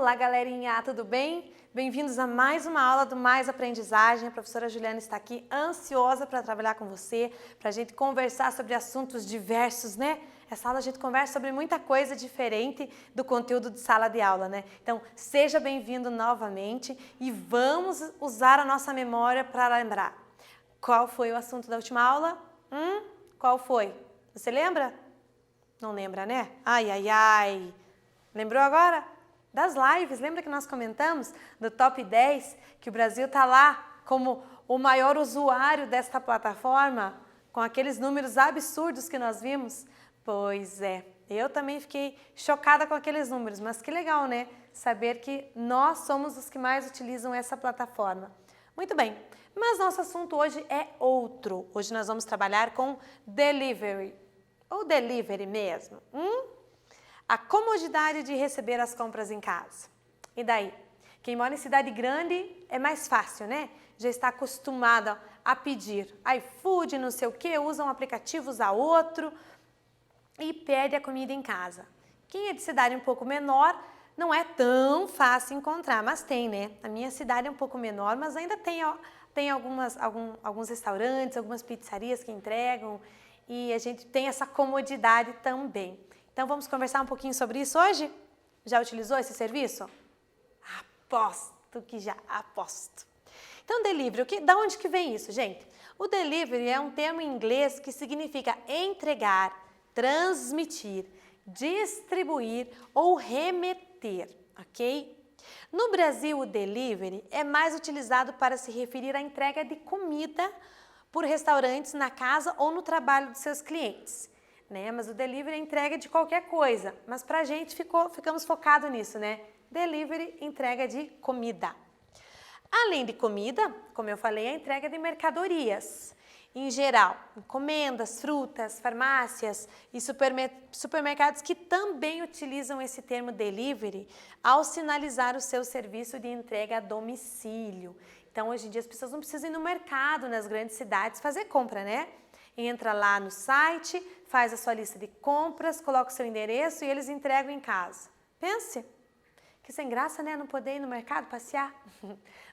Olá, galerinha, tudo bem? Bem-vindos a mais uma aula do Mais Aprendizagem. A professora Juliana está aqui ansiosa para trabalhar com você, para a gente conversar sobre assuntos diversos, né? Essa aula a gente conversa sobre muita coisa diferente do conteúdo de sala de aula, né? Então, seja bem-vindo novamente e vamos usar a nossa memória para lembrar. Qual foi o assunto da última aula? Qual foi? Você lembra? Não lembra, né? Ai, ai, ai. Lembrou agora? Das lives, lembra que nós comentamos do top 10, que o Brasil está lá como o maior usuário desta plataforma, com aqueles números absurdos que nós vimos? Pois é, eu também fiquei chocada com aqueles números, mas que legal, né? Saber que nós somos os que mais utilizam essa plataforma. Muito bem, mas nosso assunto hoje é outro. Hoje nós vamos trabalhar com delivery, ou delivery mesmo. A comodidade de receber as compras em casa. E daí? Quem mora em cidade grande é mais fácil, né? Já está acostumada a pedir iFood, não sei o que, usa um aplicativo, usa outro e pede a comida em casa. Quem é de cidade um pouco menor, não é tão fácil encontrar, mas tem, né? A minha cidade é um pouco menor, mas ainda tem alguns restaurantes, algumas pizzarias que entregam e a gente tem essa comodidade também. Então, vamos conversar um pouquinho sobre isso hoje? Já utilizou esse serviço? Aposto que já, aposto. Então, delivery, da onde que vem isso, gente? O delivery é um termo em inglês que significa entregar, transmitir, distribuir ou remeter, ok? No Brasil, o delivery é mais utilizado para se referir à entrega de comida por restaurantes na casa ou no trabalho de seus clientes. Né? Mas o delivery é entrega de qualquer coisa, mas pra gente ficamos focados nisso, né? Delivery, entrega de comida. Além de comida, como eu falei, a entrega de mercadorias. Em geral, encomendas, frutas, farmácias e supermercados que também utilizam esse termo delivery ao sinalizar o seu serviço de entrega a domicílio. Então, hoje em dia, as pessoas não precisam ir no mercado, nas grandes cidades, fazer compra, né? Entra lá no site, faz a sua lista de compras, coloca o seu endereço e eles entregam em casa. Pense, que sem graça, né? Não poder ir no mercado passear.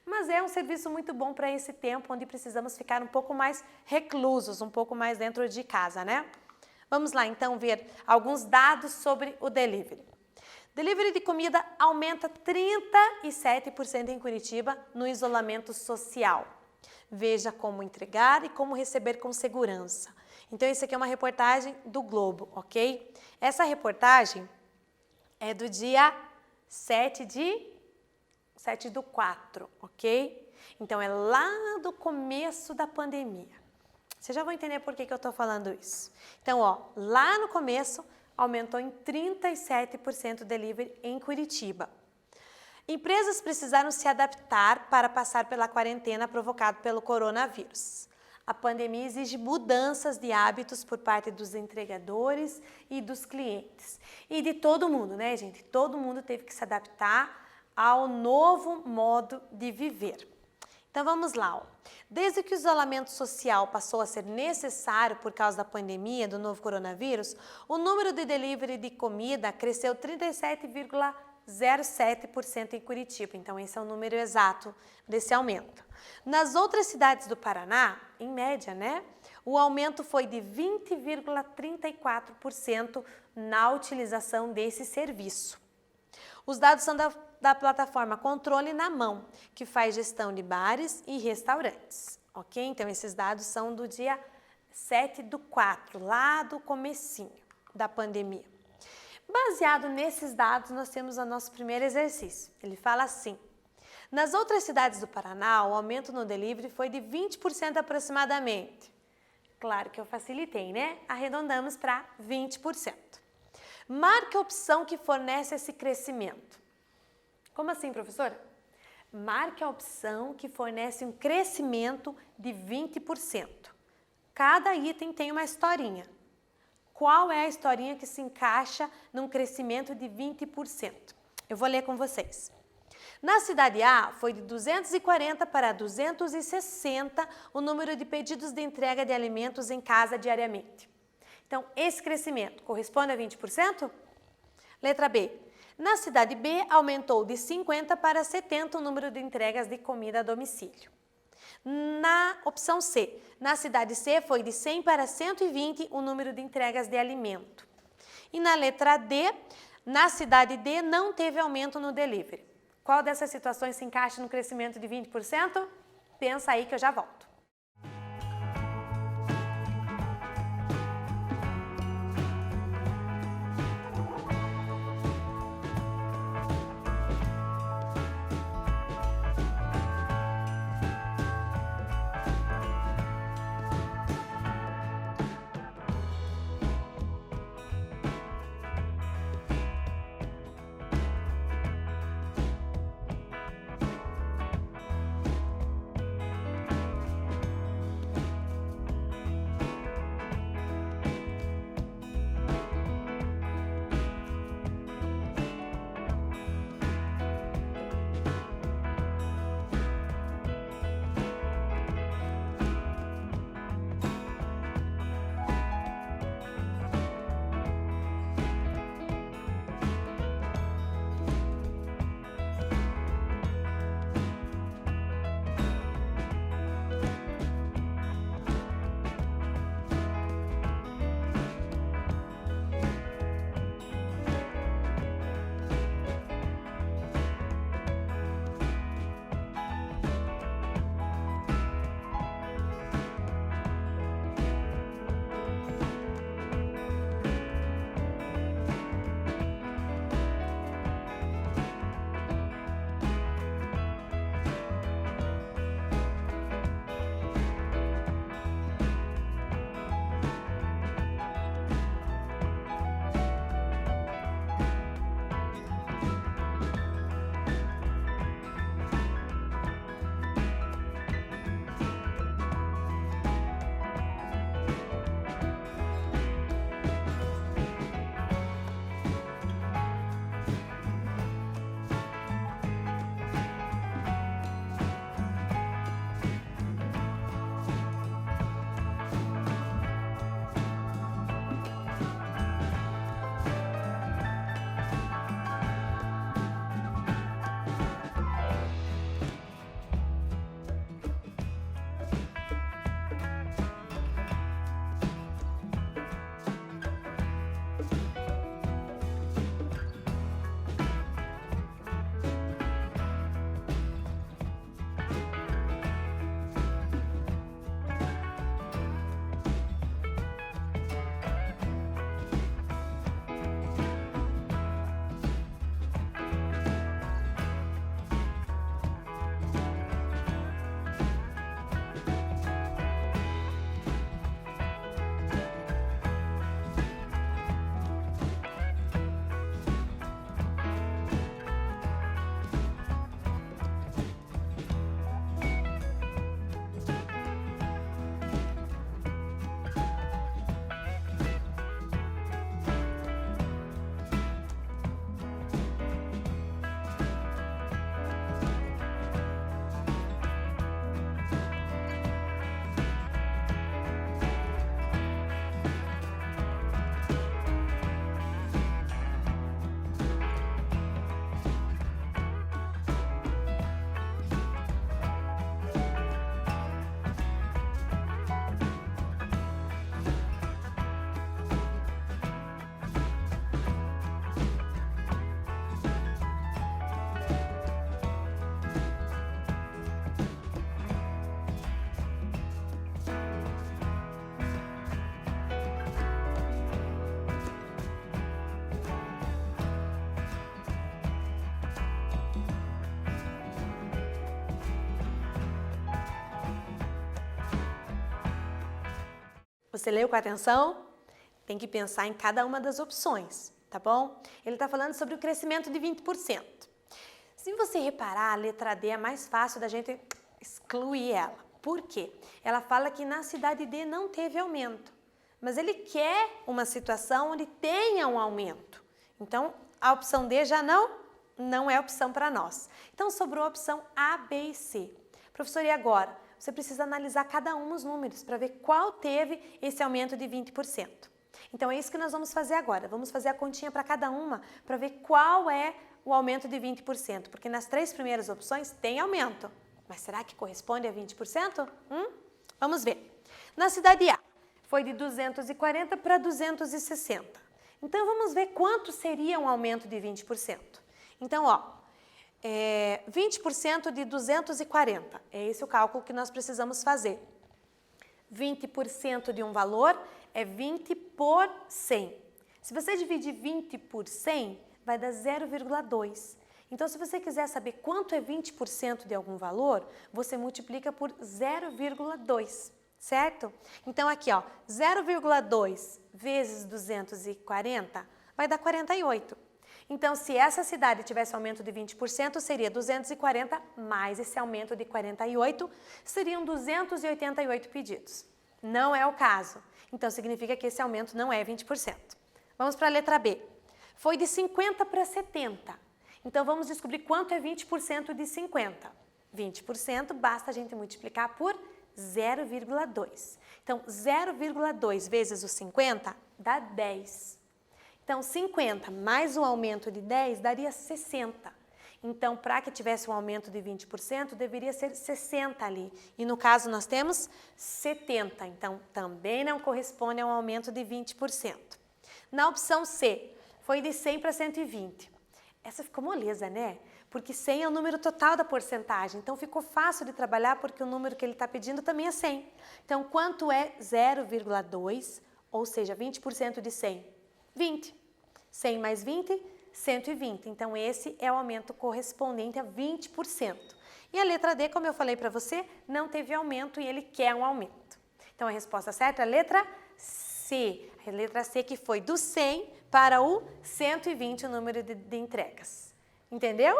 Mas é um serviço muito bom para esse tempo onde precisamos ficar um pouco mais reclusos, um pouco mais dentro de casa, né? Vamos lá, então, ver alguns dados sobre o delivery. Delivery de comida aumenta 37% em Curitiba no isolamento social. Veja como entregar e como receber com segurança. Então, isso aqui é uma reportagem do Globo, ok? Essa reportagem é do dia 7/4, ok? Então, é lá do começo da pandemia. Vocês já vão entender por que eu estou falando isso. Então, lá no começo, aumentou em 37% o delivery em Curitiba. Empresas precisaram se adaptar para passar pela quarentena provocada pelo coronavírus. A pandemia exige mudanças de hábitos por parte dos entregadores e dos clientes. E de todo mundo, né, gente? Todo mundo teve que se adaptar ao novo modo de viver. Então, vamos lá. Desde que o isolamento social passou a ser necessário por causa da pandemia do novo coronavírus, o número de delivery de comida cresceu 37,07% em Curitiba. Então, esse é o número exato desse aumento. Nas outras cidades do Paraná, em média, né, o aumento foi de 20,34% na utilização desse serviço. Os dados são da plataforma Controle na Mão, que faz gestão de bares e restaurantes, ok? Então, esses dados são do dia 7/4, lá do comecinho da pandemia. Baseado nesses dados, nós temos o nosso primeiro exercício. Ele fala assim: nas outras cidades do Paraná, o aumento no delivery foi de 20% aproximadamente. Claro que eu facilitei, né? Arredondamos para 20%. Marque a opção que fornece esse crescimento. Como assim, professora? Marque a opção que fornece um crescimento de 20%. Cada item tem uma historinha. Qual é a historinha que se encaixa num crescimento de 20%? Eu vou ler com vocês. Na cidade A, foi de 240 para 260 o número de pedidos de entrega de alimentos em casa diariamente. Então, esse crescimento corresponde a 20%? Letra B. Na cidade B, aumentou de 50 para 70 o número de entregas de comida a domicílio. Na opção C, na cidade C, foi de 100 para 120 o número de entregas de alimento. E na letra D, na cidade D, não teve aumento no delivery. Qual dessas situações se encaixa no crescimento de 20%? Pensa aí que eu já volto. Você leu com atenção? Tem que pensar em cada uma das opções, tá bom? Ele está falando sobre o crescimento de 20%. Se você reparar, a letra D é mais fácil da gente excluir ela. Por quê? Ela fala que na cidade D não teve aumento, mas ele quer uma situação onde tenha um aumento. Então, a opção D já não é opção para nós. Então, sobrou a opção A, B e C. Professor, e agora? Você precisa analisar cada um dos números para ver qual teve esse aumento de 20%. Então é isso que nós vamos fazer agora. Vamos fazer a continha para cada uma para ver qual é o aumento de 20%, porque nas 3 primeiras opções tem aumento. Mas será que corresponde a 20%? Vamos ver. Na cidade A, foi de 240 para 260. Então vamos ver quanto seria um aumento de 20%. Então, 20% de 240. É esse o cálculo que nós precisamos fazer. 20% de um valor é 20 por 100. Se você dividir 20 por 100, vai dar 0,2. Então, se você quiser saber quanto é 20% de algum valor, você multiplica por 0,2, certo? Então, aqui, 0,2 vezes 240 vai dar 48. Então, se essa cidade tivesse aumento de 20%, seria 240 mais esse aumento de 48, seriam 288 pedidos. Não é o caso. Então, significa que esse aumento não é 20%. Vamos para a letra B. Foi de 50 para 70. Então, vamos descobrir quanto é 20% de 50. 20% basta a gente multiplicar por 0,2. Então, 0,2 vezes os 50 dá 10. Então, 50 mais um aumento de 10 daria 60. Então, para que tivesse um aumento de 20%, deveria ser 60 ali. E no caso, nós temos 70. Então, também não corresponde a um aumento de 20%. Na opção C, foi de 100 para 120. Essa ficou moleza, né? Porque 100 é o número total da porcentagem. Então, ficou fácil de trabalhar porque o número que ele está pedindo também é 100. Então, quanto é 0,2, ou seja, 20% de 100? 20. 100 mais 20, 120. Então, esse é o aumento correspondente a 20%. E a letra D, como eu falei para você, não teve aumento e ele quer um aumento. Então, a resposta certa é a letra C. A letra C que foi do 100 para o 120, o número de entregas. Entendeu?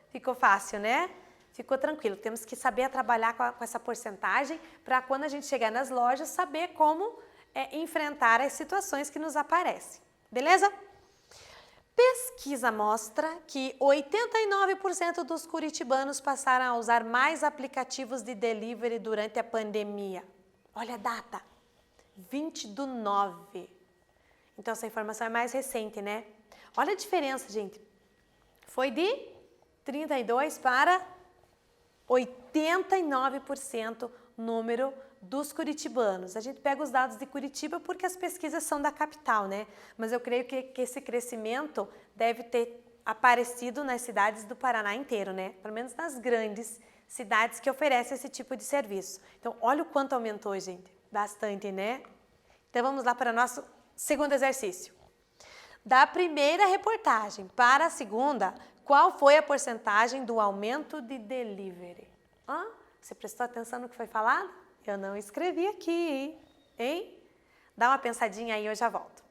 Ficou fácil, né? Ficou tranquilo. Temos que saber trabalhar com essa porcentagem para quando a gente chegar nas lojas, saber como enfrentar as situações que nos aparecem. Beleza? Pesquisa mostra que 89% dos curitibanos passaram a usar mais aplicativos de delivery durante a pandemia. Olha a data, 20/9. Então, essa informação é mais recente, né? Olha a diferença, gente. Foi de 32 para 89% número dos curitibanos. A gente pega os dados de Curitiba porque as pesquisas são da capital, né? Mas eu creio que esse crescimento deve ter aparecido nas cidades do Paraná inteiro, né? Pelo menos nas grandes cidades que oferecem esse tipo de serviço. Então, olha o quanto aumentou, gente. Bastante, né? Então, vamos lá para o nosso segundo exercício. Da primeira reportagem para a segunda, qual foi a porcentagem do aumento de delivery? Você prestou atenção no que foi falado? Eu não escrevi aqui, hein? Dá uma pensadinha aí, eu já volto.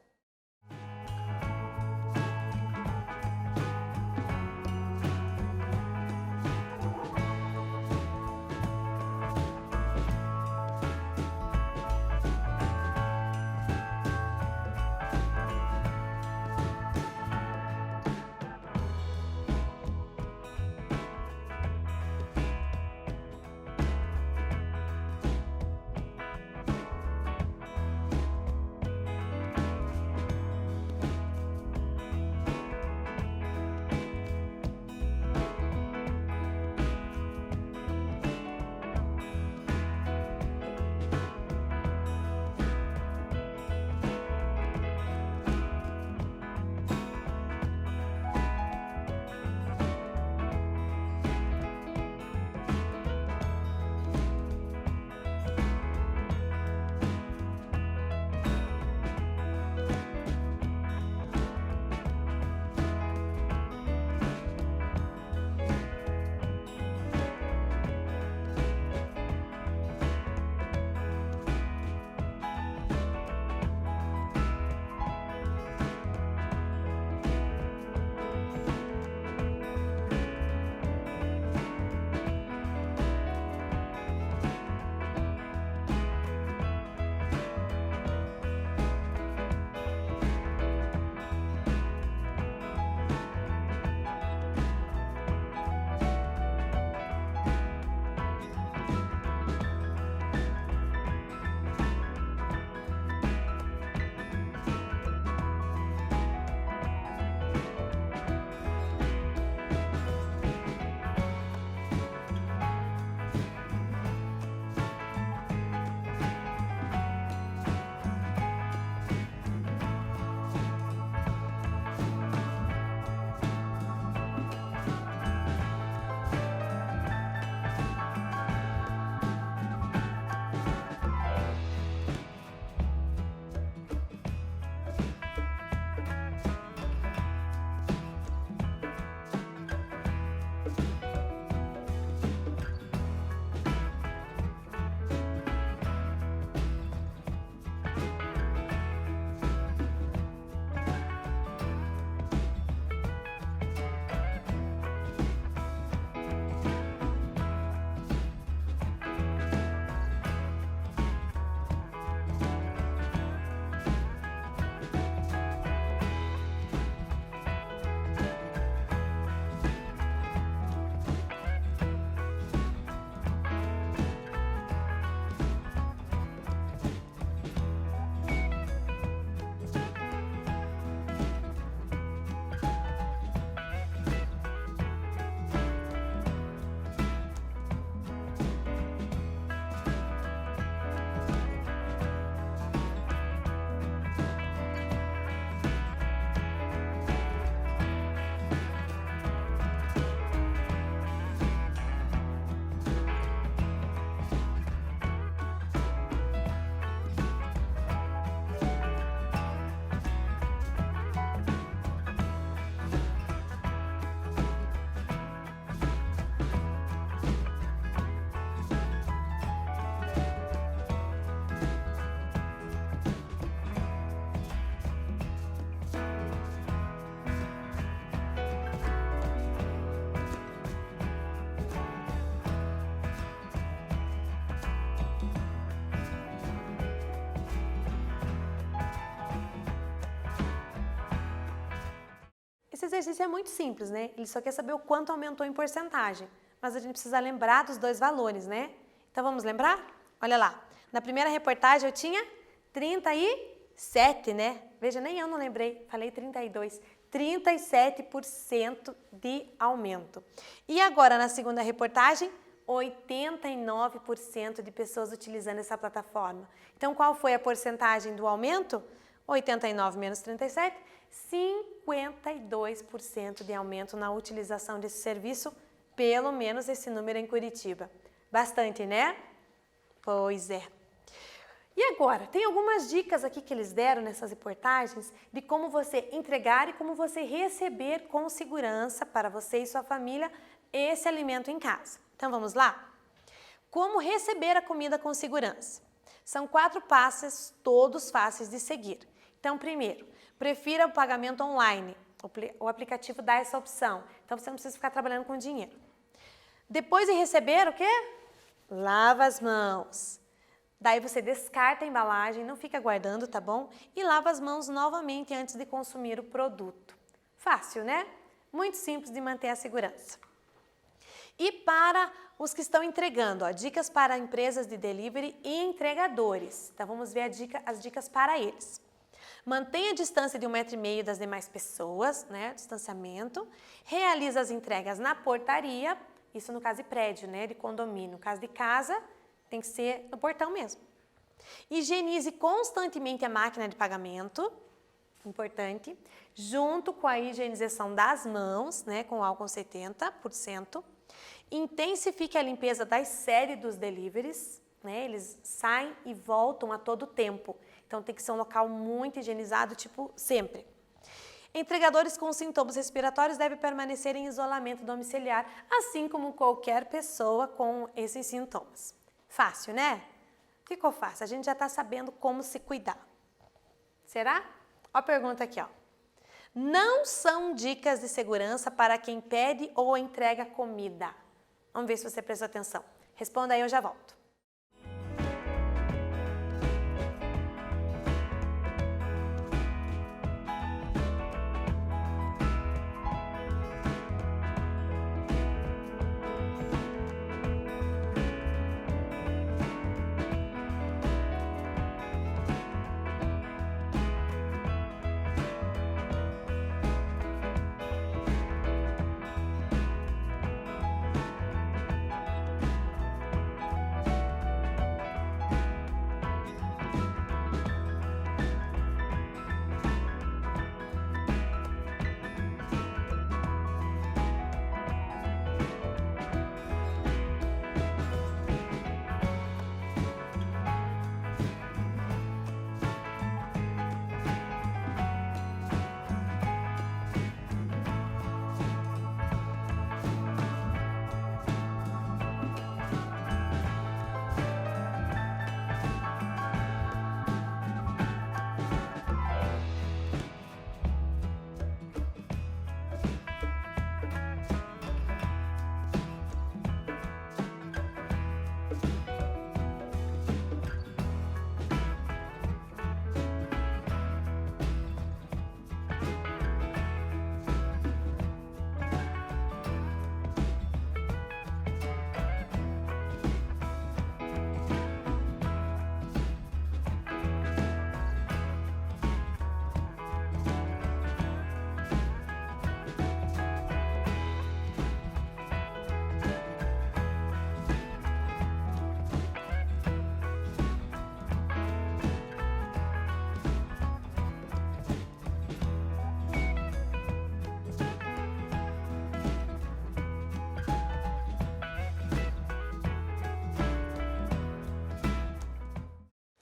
Esse exercício é muito simples, né? Ele só quer saber o quanto aumentou em porcentagem. Mas a gente precisa lembrar dos dois valores, né? Então vamos lembrar? Olha lá. Na primeira reportagem eu tinha 37, né? Veja, nem eu não lembrei. Falei 32. 37% de aumento. E agora na segunda reportagem, 89% de pessoas utilizando essa plataforma. Então qual foi a porcentagem do aumento? 89 menos 37, 52% de aumento na utilização desse serviço, pelo menos esse número em Curitiba. Bastante, né? Pois é. E agora, tem algumas dicas aqui que eles deram nessas reportagens de como você entregar e como você receber com segurança para você e sua família esse alimento em casa. Então vamos lá? Como receber a comida com segurança? São 4 passos, todos fáceis de seguir. Então, primeiro, prefira o pagamento online. O aplicativo dá essa opção. Então, você não precisa ficar trabalhando com dinheiro. Depois de receber, o quê? Lava as mãos. Daí você descarta a embalagem, não fica guardando, tá bom? E lava as mãos novamente antes de consumir o produto. Fácil, né? Muito simples de manter a segurança. E para os que estão entregando, ó, dicas para empresas de delivery e entregadores. Então, vamos ver as dicas para eles. Mantenha a distância de 1,5 m das demais pessoas, né? Distanciamento. Realiza as entregas na portaria, isso no caso de prédio, né? De condomínio. No caso de casa, tem que ser no portão mesmo. Higienize constantemente a máquina de pagamento, importante, junto com a higienização das mãos, né? Com álcool 70%. Intensifique a limpeza das séries dos deliveries, né? Eles saem e voltam a todo tempo. Então, tem que ser um local muito higienizado, tipo, sempre. Entregadores com sintomas respiratórios devem permanecer em isolamento domiciliar, assim como qualquer pessoa com esses sintomas. Fácil, né? Ficou fácil, a gente já está sabendo como se cuidar. Será? Ó a pergunta aqui, ó. Não são dicas de segurança para quem pede ou entrega comida. Vamos ver se você prestou atenção. Responda aí, eu já volto.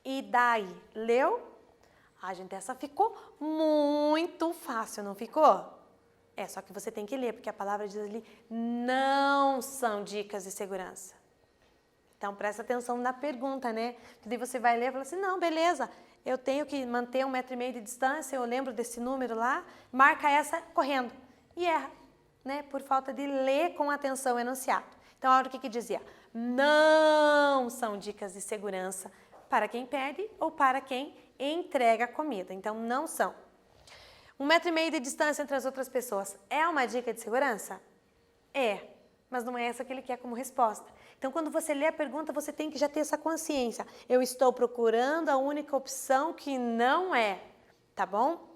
E daí? Leu? Ah, gente, essa ficou muito fácil, não ficou? É, só que você tem que ler, porque a palavra diz ali, não são dicas de segurança. Então, presta atenção na pergunta, né? Porque daí você vai ler e fala assim, não, beleza, eu tenho que manter 1,5 m de distância, eu lembro desse número lá, marca essa correndo. E erra, né? Por falta de ler com atenção o enunciado. Então, olha o que dizia. Não são dicas de segurança para quem pede ou para quem entrega a comida. Então, não são. 1,5 metro de distância entre as outras pessoas é uma dica de segurança? É, mas não é essa que ele quer como resposta. Então, quando você lê a pergunta, você tem que já ter essa consciência. Eu estou procurando a única opção que não é, tá bom?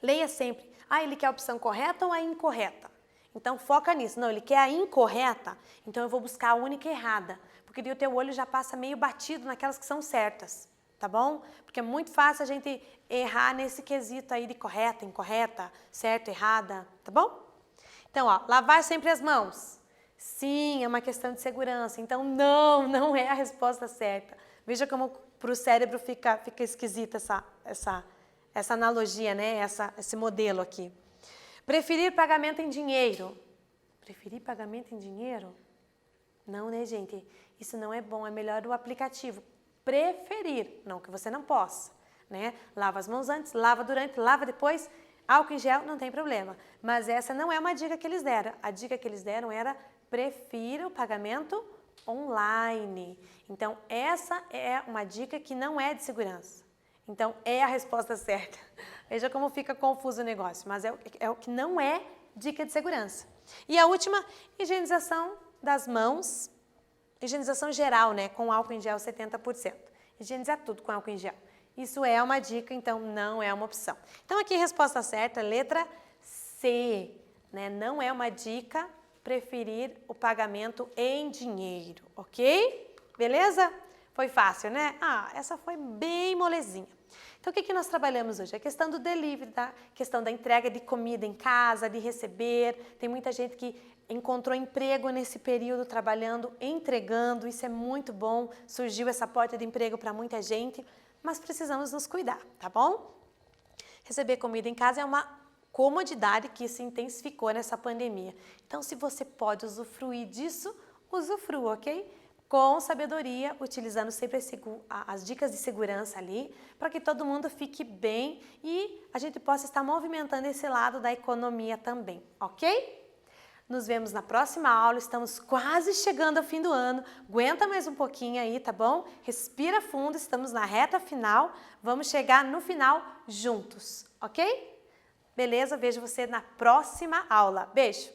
Leia sempre. Ah, ele quer a opção correta ou a incorreta? Então, foca nisso. Não, ele quer a incorreta, então eu vou buscar a única errada. Porque daí o teu olho já passa meio batido naquelas que são certas, tá bom? Porque é muito fácil a gente errar nesse quesito aí de correta, incorreta, certo, errada, tá bom? Então, ó, lavar sempre as mãos. Sim, é uma questão de segurança. Então, não é a resposta certa. Veja como para o cérebro fica esquisita essa analogia, né? Esse modelo aqui. Preferir pagamento em dinheiro. Preferir pagamento em dinheiro? Não, né, gente? Isso não é bom. É melhor o aplicativo. Preferir, não que você não possa, né? Lava as mãos antes, lava durante, lava depois. Álcool em gel, não tem problema. Mas essa não é uma dica que eles deram. A dica que eles deram era prefira o pagamento online. Então, essa é uma dica que não é de segurança. Então, é a resposta certa. Veja como fica confuso o negócio, mas é o que não é dica de segurança. E a última, higienização das mãos. Higienização geral, né? Com álcool em gel 70%. Higienizar tudo com álcool em gel. Isso é uma dica, então não é uma opção. Então aqui a resposta certa, letra C, né? Não é uma dica preferir o pagamento em dinheiro, ok? Beleza? Foi fácil, né? Ah, essa foi bem molezinha. Então o que nós trabalhamos hoje? A questão do delivery, a questão da entrega de comida em casa, de receber. Tem muita gente que encontrou emprego nesse período trabalhando, entregando, isso é muito bom. Surgiu essa porta de emprego para muita gente. Mas precisamos nos cuidar, tá bom? Receber comida em casa é uma comodidade que se intensificou nessa pandemia. Então, se você pode usufruir disso, usufrua, ok? Com sabedoria, utilizando sempre as dicas de segurança ali, para que todo mundo fique bem e a gente possa estar movimentando esse lado da economia também, ok? Nos vemos na próxima aula, estamos quase chegando ao fim do ano. Aguenta mais um pouquinho aí, tá bom? Respira fundo, estamos na reta final. Vamos chegar no final juntos, ok? Beleza? Vejo você na próxima aula. Beijo!